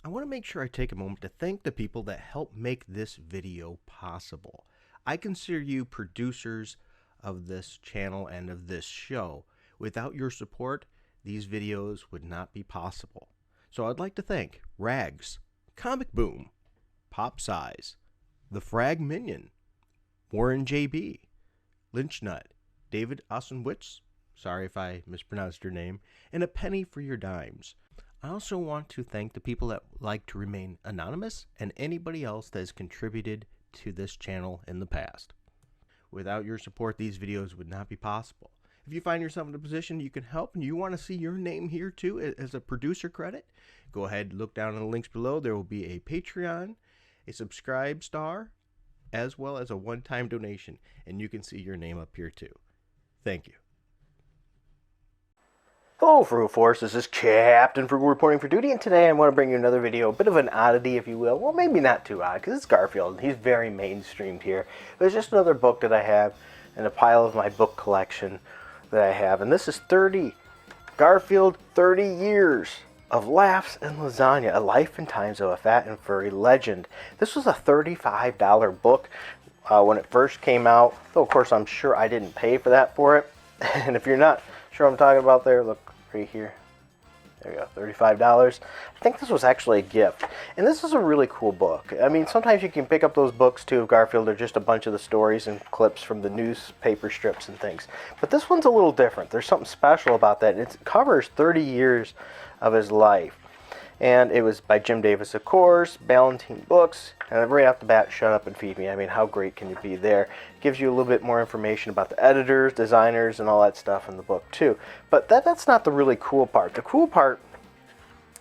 I want to make sure I take a moment to thank the people that helped make this video possible. I consider you producers of this channel and of this show. Without your support, these videos would not be possible. So I'd like to thank Rags, Comic Boom, Pop Size, The Frag Minion, Warren JB, Lynch Nut, David Osenwitz, sorry if I mispronounced your name, and a penny for your dimes. I also want to thank the people that like to remain anonymous and anybody else that has contributed to this channel in the past. Without your support, these videos would not be possible. If you find yourself in a position you can help and you want to see your name here too as a producer credit, go ahead and look down in the links below. There will be a Patreon, a subscribe star, as well as a one-time donation, and you can see your name up here too. Thank you. Hello, Frugal Force. This is Captain Frugal reporting for duty, and today I want to bring you another video, a bit of an oddity, if you will. Well, maybe not too odd, because it's Garfield. He's very mainstreamed here. But it's just another book that I have in a pile of my book collection that I have, and this is Garfield 30 Years of Laughs and Lasagna, A Life and Times of a Fat and Furry Legend. This was a $35 book when it first came out, though of course I'm sure I didn't pay for that for it. And if you're not sure what I'm talking about there, look right here. There you go, $35. I think this was actually a gift. And this is a really cool book. I mean, sometimes you can pick up those books too of Garfield. They're just a bunch of the stories and clips from the newspaper strips and things. But this one's a little different. There's something special about that. It covers 30 years of his life. And it was by Jim Davis, of course, Ballantine Books, and right off the bat, Shut Up and Feed Me. I mean, how great can you be there? It gives you a little bit more information about the editors, designers, and all that stuff in the book, too. But that's not the really cool part. The cool part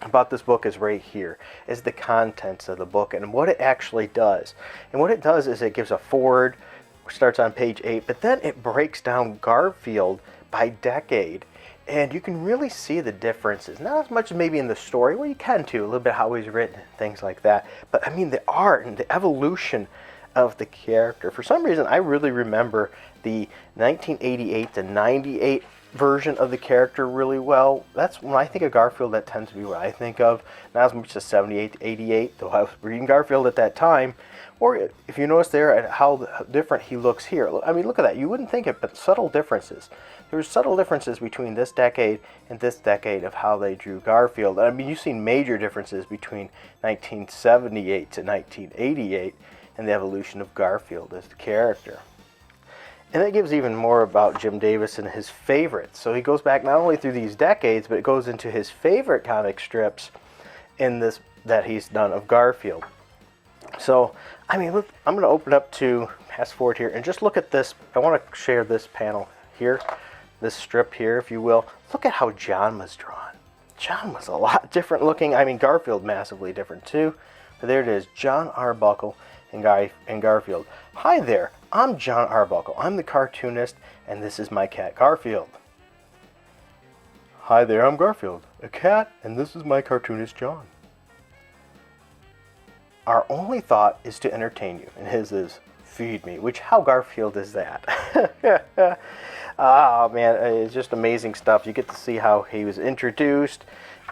about this book is right here, is the contents of the book and what it actually does. And what it does is it gives a foreword, which starts on page 8, but then it breaks down Garfield by decade. And you can really see the differences. Not as much as maybe in the story, well, you can too, a little bit how he's written, things like that. But I mean, the art and the evolution of the character. For some reason, I really remember the 1988 to 98 version of the character really well. That's when I think of Garfield, that tends to be what I think of. Not as much as 78 to 88, though I was reading Garfield at that time. Or if you notice there at how different he looks here. I mean, look at that. You wouldn't think it, but subtle differences. There's subtle differences between this decade and this decade of how they drew Garfield. I mean, you've seen major differences between 1978 to 1988 and the evolution of Garfield as the character. And that gives even more about Jim Davis and his favorites. So he goes back not only through these decades, but it goes into his favorite comic strips in this that he's done of Garfield. So, I mean, look, I'm going to open up to, pass forward here, and just look at this. I want to share this panel here, this strip here, if you will. Look at how John was drawn. John was a lot different looking. I mean, Garfield massively different too. But there it is, John Arbuckle and Garfield. Hi there, I'm John Arbuckle. I'm the cartoonist, and this is my cat, Garfield. Hi there, I'm Garfield, a cat, and this is my cartoonist, John. Our only thought is to entertain you, and his is feed me, which how Garfield is that? Oh man, it's just amazing stuff. You get to see how he was introduced,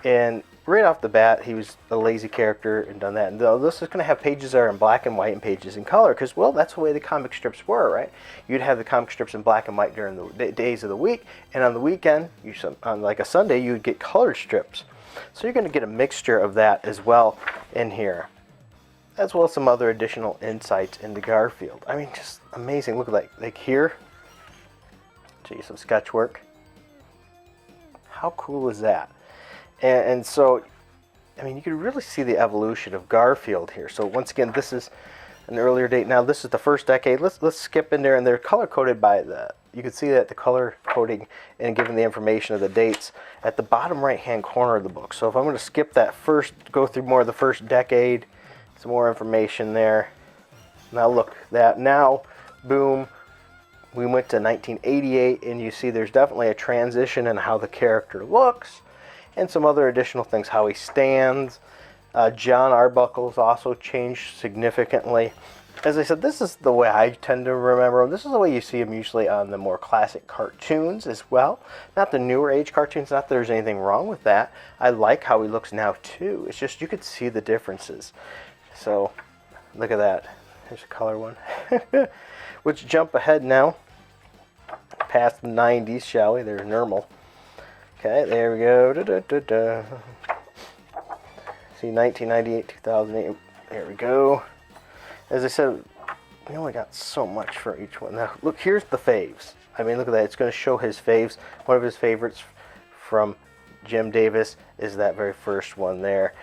and right off the bat, he was a lazy character and done that. And this is going to have pages that are in black and white and pages in color, because, well, that's the way the comic strips were, right? You'd have the comic strips in black and white during the days of the week, and on the weekend, on like a Sunday, you would get colored strips. So you're going to get a mixture of that as well in here, as well as some other additional insights into Garfield. I mean, just amazing. Look at that, like here. Gee, some sketch work. How cool is that? And so, I mean, you can really see the evolution of Garfield here. So once again, this is an earlier date. Now this is the first decade. Let's skip in there, and they're color coded by you can see that the color coding and given the information of the dates at the bottom right hand corner of the book. So if I'm going to skip that first, go through more of the first decade, some more information there. Now look, that now, boom, we went to 1988, and you see there's definitely a transition in how the character looks, and some other additional things, how he stands. John Arbuckle's also changed significantly. as I said, this is the way I tend to remember them. This is the way you see them usually on the more classic cartoons as well. Not the newer age cartoons, not that there's anything wrong with that. I like how he looks now too. It's just you could see the differences. So, look at that. There's a color one. Let's jump ahead now. Past the 90s, shall we? There's normal. Okay, there we go. See, 1998, 2008. There we go. As I said, we only got so much for each one. Now, look, here's the faves. I mean, look at that. It's going to show his faves. One of his favorites from Jim Davis is that very first one there.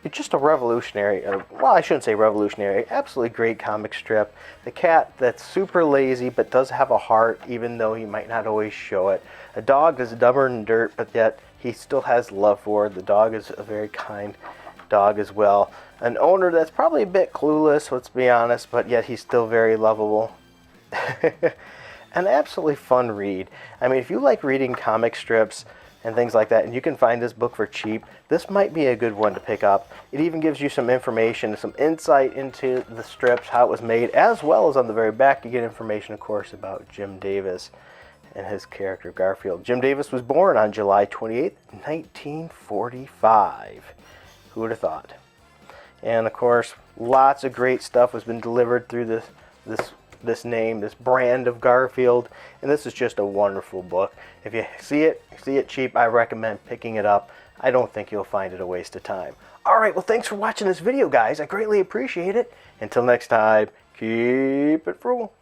It's just a revolutionary, well, I shouldn't say revolutionary, absolutely great comic strip. The cat that's super lazy but does have a heart, even though he might not always show it. A dog that's dumber than dirt, but yet he still has love for it. The dog is a very kind dog as well. An owner that's probably a bit clueless, let's be honest, but yet he's still very lovable. An absolutely fun read. I mean, if you like reading comic strips and things like that, and you can find this book for cheap, this might be a good one to pick up. It even gives you some information, some insight into the strips, how it was made, as well as on the very back you get information, of course, about Jim Davis and his character Garfield. Jim Davis was born on July 28th, 1945. Who would have thought? And of course, lots of great stuff has been delivered through this name, this brand of Garfield, and this is just a wonderful book. If you see it cheap, I recommend picking it up. I don't think you'll find it a waste of time. Alright, well, thanks for watching this video, guys. I greatly appreciate it. Until next time, keep it frugal.